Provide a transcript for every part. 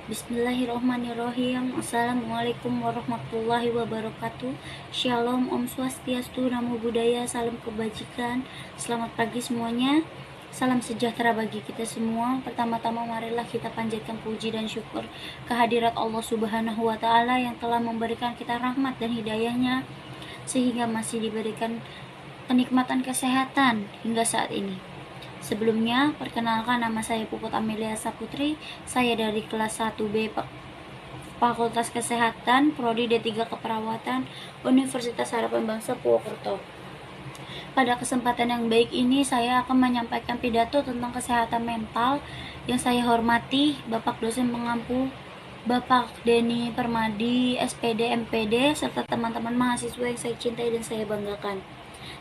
Bismillahirrahmanirrahim. Assalamualaikum warahmatullahi wabarakatuh. Shalom, Om Swastiastu, Namo Buddhaya, salam kebajikan. Selamat pagi semuanya. Salam sejahtera bagi kita semua. Pertama-tama marilah kita panjatkan puji dan syukur kehadirat Allah Subhanahu wa taala yang telah memberikan kita rahmat dan hidayahnya sehingga masih diberikan kenikmatan kesehatan hingga saat ini. Sebelumnya, perkenalkan, nama saya Puput Amelia Saputri. Saya dari kelas 1B Fakultas Kesehatan, Prodi D3 Keperawatan, Universitas Harapan Bangsa Purwokerto. Pada kesempatan yang baik ini, saya akan menyampaikan pidato tentang kesehatan mental. Yang saya hormati Bapak dosen pengampu Bapak Denny Permadi, SPD, MPD, serta teman-teman mahasiswa yang saya cintai dan saya banggakan.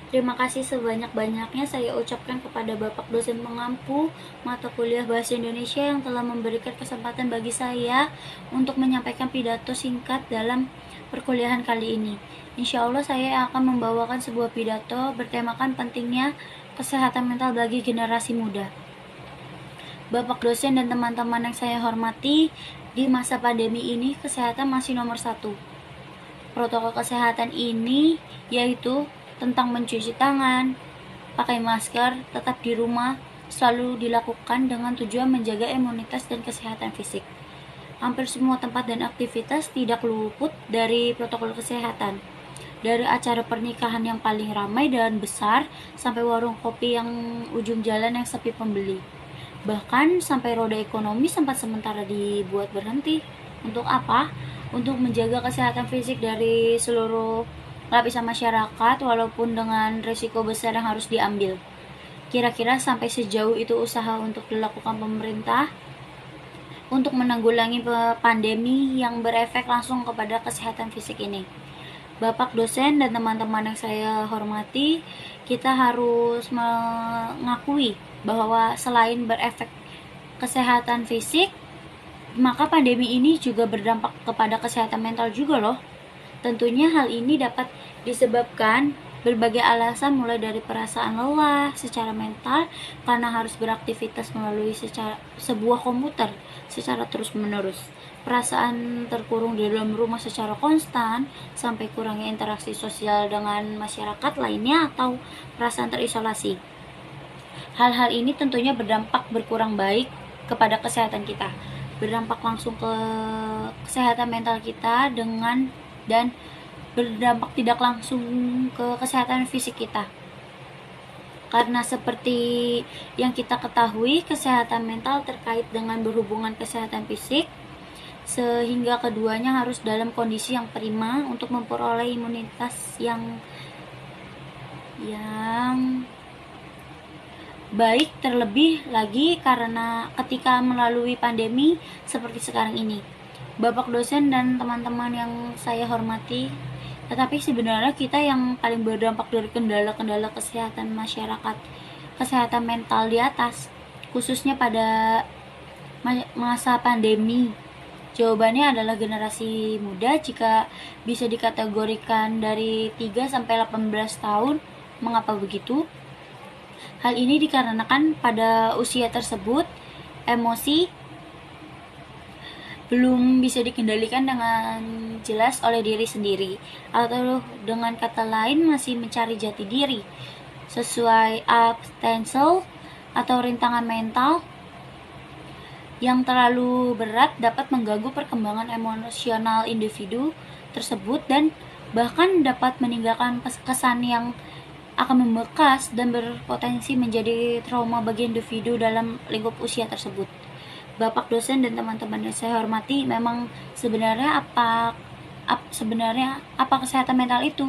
Terima kasih sebanyak-banyaknya saya ucapkan kepada Bapak dosen pengampu mata kuliah Bahasa Indonesia yang telah memberikan kesempatan bagi saya untuk menyampaikan pidato singkat dalam perkuliahan kali ini. Insya Allah saya akan membawakan sebuah pidato bertemakan pentingnya kesehatan mental bagi generasi muda. Bapak dosen dan teman-teman yang saya hormati, di masa pandemi ini kesehatan masih nomor satu. Protokol kesehatan ini yaitu tentang mencuci tangan, pakai masker, tetap di rumah, selalu dilakukan dengan tujuan menjaga imunitas dan kesehatan fisik. Hampir semua tempat dan aktivitas tidak luput dari protokol kesehatan. Dari acara pernikahan yang paling ramai dan besar, sampai warung kopi yang ujung jalan yang sepi pembeli. Bahkan sampai roda ekonomi sempat sementara dibuat berhenti. Untuk apa? Untuk menjaga kesehatan fisik dari seluruh lapisan masyarakat, walaupun dengan risiko besar yang harus diambil. Kira-kira sampai sejauh itu usaha untuk dilakukan pemerintah untuk menanggulangi pandemi yang berefek langsung kepada kesehatan fisik ini. Bapak dosen dan teman-teman yang saya hormati, kita harus mengakui bahwa selain berefek kesehatan fisik, maka pandemi ini juga berdampak kepada kesehatan mental juga loh. Tentunya hal ini dapat disebabkan berbagai alasan, mulai dari perasaan lelah secara mental karena harus beraktivitas melalui sebuah komputer secara terus-menerus, perasaan terkurung di dalam rumah secara konstan, sampai kurangnya interaksi sosial dengan masyarakat lainnya, atau perasaan terisolasi. Hal-hal ini tentunya berdampak berkurang baik kepada kesehatan kita, berdampak langsung ke kesehatan mental kita dan berdampak tidak langsung ke kesehatan fisik kita. Karena seperti yang kita ketahui, kesehatan mental terkait dengan berhubungan kesehatan fisik, sehingga keduanya harus dalam kondisi yang prima untuk memperoleh imunitas yang baik, terlebih lagi karena ketika melalui pandemi seperti sekarang ini. Bapak dosen dan teman-teman yang saya hormati, tetapi sebenarnya kita yang paling berdampak dari kendala-kendala kesehatan masyarakat, kesehatan mental di atas, khususnya pada masa pandemi. Jawabannya adalah generasi muda jika bisa dikategorikan dari 3 sampai 18 tahun. Mengapa begitu? Hal ini dikarenakan pada usia tersebut emosi belum bisa dikendalikan dengan jelas oleh diri sendiri, atau dengan kata lain masih mencari jati diri sesuai abstensel atau rintangan mental yang terlalu berat dapat mengganggu perkembangan emosional individu tersebut dan bahkan dapat meninggalkan kesan yang akan membekas dan berpotensi menjadi trauma bagi individu dalam lingkup usia tersebut. Bapak dosen dan teman-teman yang saya hormati, memang sebenarnya apa kesehatan mental itu?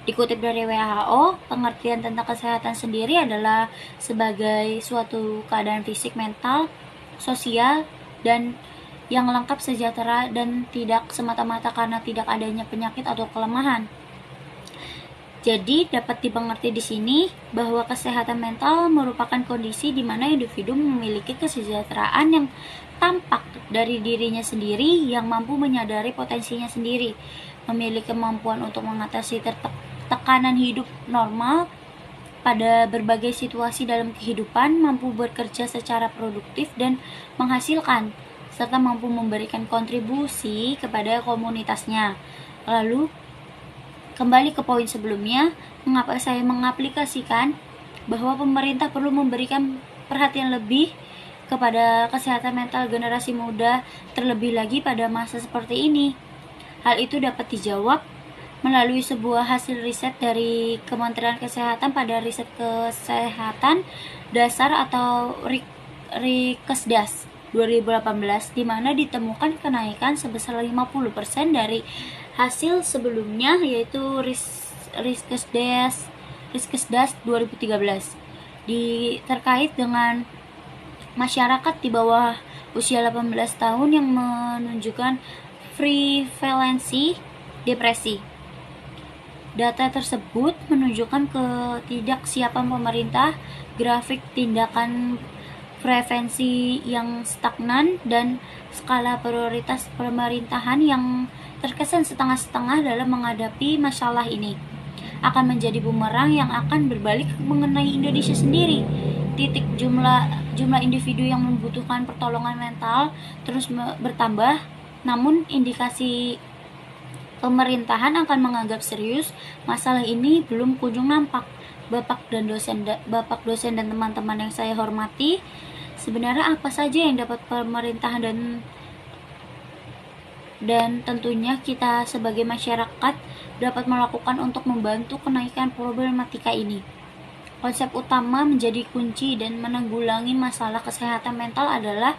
Dikutip dari WHO, pengertian tentang kesehatan sendiri adalah sebagai suatu keadaan fisik, mental, sosial, dan yang lengkap, sejahtera, dan tidak semata-mata karena tidak adanya penyakit atau kelemahan. Jadi dapat dimengerti di sini bahwa kesehatan mental merupakan kondisi di mana individu memiliki kesejahteraan yang tampak dari dirinya sendiri, yang mampu menyadari potensinya sendiri, memiliki kemampuan untuk mengatasi tekanan hidup normal pada berbagai situasi dalam kehidupan, mampu bekerja secara produktif dan menghasilkan, serta mampu memberikan kontribusi kepada komunitasnya. Lalu, kembali ke poin sebelumnya, mengapa saya mengaplikasikan bahwa pemerintah perlu memberikan perhatian lebih kepada kesehatan mental generasi muda, terlebih lagi pada masa seperti ini. Hal itu dapat dijawab melalui sebuah hasil riset dari Kementerian Kesehatan pada riset kesehatan dasar atau Rikesdas 2018, di mana ditemukan kenaikan sebesar 50% dari hasil sebelumnya, yaitu Rikesdas 2013 terkait dengan masyarakat di bawah usia 18 tahun yang menunjukkan prevalensi depresi. Data tersebut menunjukkan ketidaksiapan pemerintah, grafik tindakan prevensi yang stagnan, dan skala prioritas pemerintahan yang terkesan setengah-setengah dalam menghadapi masalah ini akan menjadi bumerang yang akan berbalik mengenai Indonesia sendiri. Jumlah individu yang membutuhkan pertolongan mental terus bertambah, namun indikasi pemerintahan akan menganggap serius masalah ini belum kunjung nampak. Bapak dosen dan teman-teman yang saya hormati, sebenarnya apa saja yang dapat pemerintahan dan tentunya kita sebagai masyarakat dapat melakukan untuk membantu kenaikan problematika ini? Konsep utama menjadi kunci dan menanggulangi masalah kesehatan mental adalah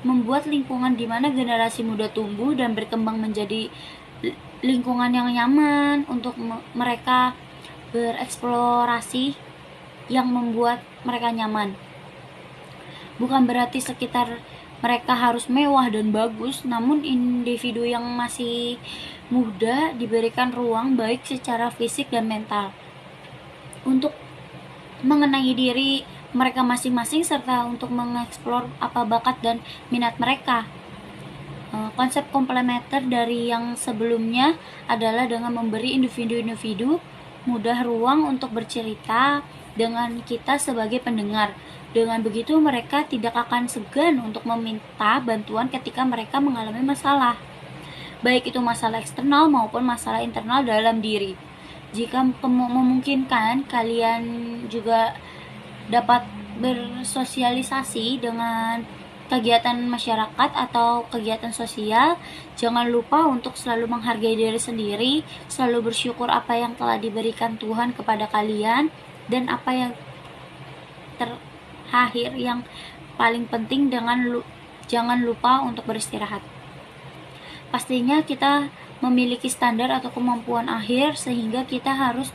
membuat lingkungan di mana generasi muda tumbuh dan berkembang menjadi lingkungan yang nyaman untuk mereka bereksplorasi, yang membuat mereka nyaman. Bukan berarti sekitar mereka harus mewah dan bagus, namun individu yang masih muda diberikan ruang baik secara fisik dan mental untuk mengenai diri mereka masing-masing serta untuk mengeksplor apa bakat dan minat mereka. Konsep komplementer dari yang sebelumnya adalah dengan memberi individu-individu muda ruang untuk bercerita dengan kita sebagai pendengar. Dengan begitu mereka tidak akan segan untuk meminta bantuan ketika mereka mengalami masalah, baik itu masalah eksternal maupun masalah internal dalam diri. Jika memungkinkan, kalian juga dapat bersosialisasi dengan kegiatan masyarakat atau kegiatan sosial. Jangan lupa untuk selalu menghargai diri sendiri, selalu bersyukur apa yang telah diberikan Tuhan kepada kalian, dan apa yang terakhir yang paling penting, jangan lupa untuk beristirahat. Pastinya kita memiliki standar atau kemampuan akhir sehingga kita harus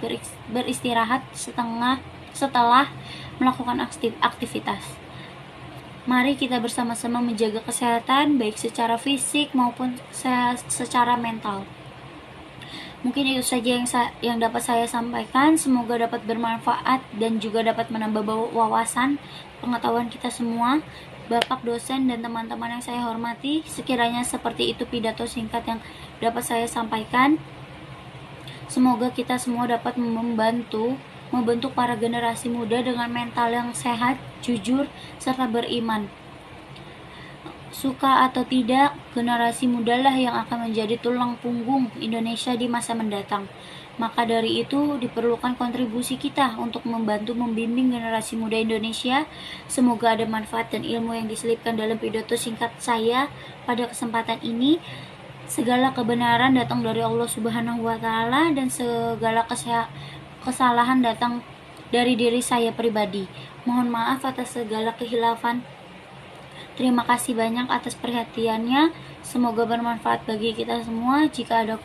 beristirahat setelah melakukan aktivitas. Mari kita bersama-sama menjaga kesehatan baik secara fisik maupun secara mental. Mungkin itu saja yang dapat saya sampaikan. Semoga dapat bermanfaat dan juga dapat menambah wawasan pengetahuan kita semua. Bapak dosen dan teman-teman yang saya hormati, sekiranya seperti itu pidato singkat yang dapat saya sampaikan. Semoga kita semua dapat membentuk para generasi muda dengan mental yang sehat, jujur, serta beriman. Suka atau tidak, generasi muda lah yang akan menjadi tulang punggung Indonesia di masa mendatang. Maka dari itu diperlukan kontribusi kita untuk membantu membimbing generasi muda Indonesia. Semoga ada manfaat dan ilmu yang diselipkan dalam pidato singkat saya pada kesempatan ini. Segala kebenaran datang dari Allah Subhanahu wa Ta'ala, dan segala kesalahan datang dari diri saya pribadi. Mohon maaf atas segala kehilafan. Terima kasih banyak atas perhatiannya. Semoga bermanfaat bagi kita semua. Jika ada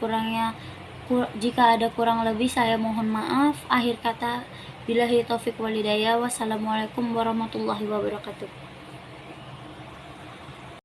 kurang lebih, saya mohon maaf. Akhir kata, billahi taufik wal hidayah. Wassalamualaikum warahmatullahi wabarakatuh.